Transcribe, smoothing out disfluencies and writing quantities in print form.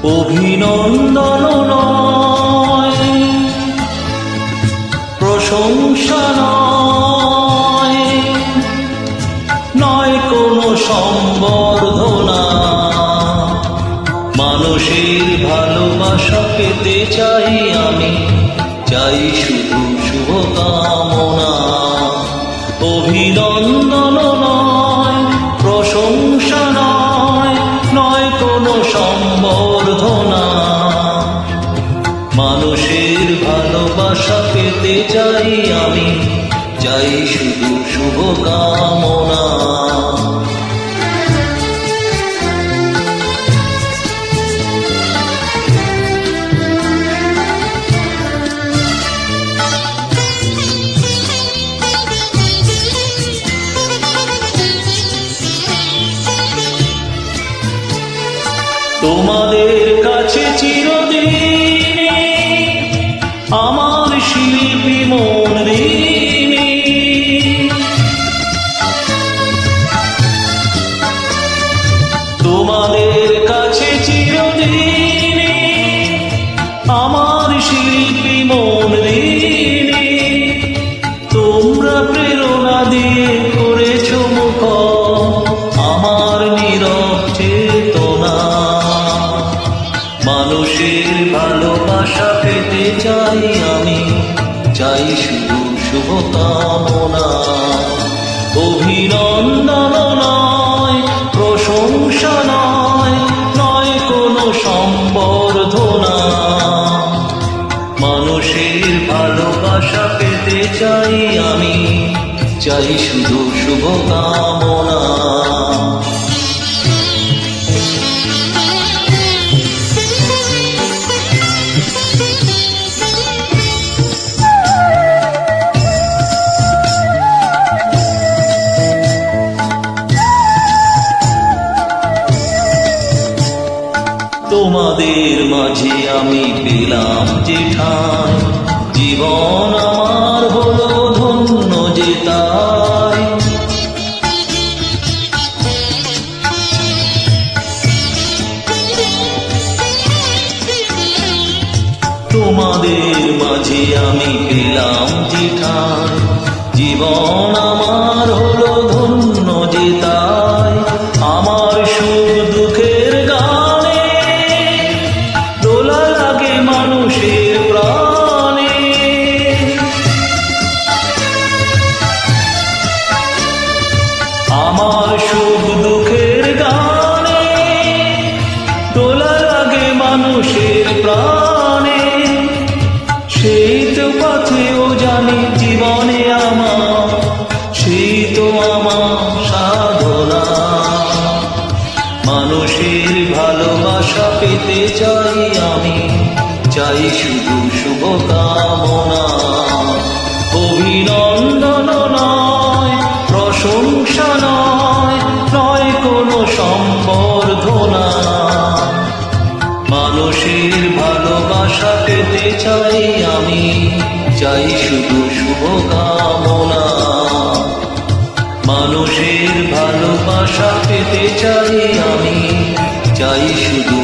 অভিনন্দন নয়, প্রশংসা নয়, নয় কোনো সম্বর্ধনা। মানুষের ভালোবাসা পেতে চাই আমি, চাই শুধু শুভকামনা। অভিনন্দন নয়, প্রশংসা নয়, নয় কোনো সম্বর্ধনা। মানুষের ভালোবাসা পেতে চাই আমি, চাই শুধু শুভকামনা। তোমাদের কাছে চিরদিন আমার শিল্পী মন ঋণী। তোমাদের কাছে চিরদিন আমার শিল্পী মন ঋণী। তোমরা প্রেরণা দিয়ে করেছো মুখর আমার নীরব চেতনা। মানুষের ভালোবাসা পেতে চাই আমি, চাই শুধু শুভকামনা। অভিনন্দন নয়, প্রশংসা নয়, নয় কোনো সম্বর্ধনা। মানুষের ভালোবাসা পেতে চাই আমি, চাই শুধু শুভকামনা। তোমাদের মাঝে আমি পেলাম যে ঠাঁই, জীবন আমার হলো ধন্য যে তাই। তোমাদের মাঝে আমি পেলাম যে ঠাঁই, জীবন আমার হলো ধন্য যে তাই। আমার সুখ দুঃখের গানে দোলা লাগে মানুষের প্রাণে। আমার সুখ দুঃখের গানে দোলা লাগে মানুষের প্রাণে। সেই তো পথেও জানি জীবনে আমার, সেই তো আমার সাধনা। মানুষের ভালোবাসা পেতে চাই আমি, চাই শুধু শুভকামনা। অভিনন্দন নয়, প্রশংসা নয়, নয় কোনো সম্বর্ধনা। মানুষের ভালোবাসা পেতে চাই আমি, চাই শুধু শুভকামনা। মানুষের ভালোবাসা পেতে চাই আমি, চাই শুধু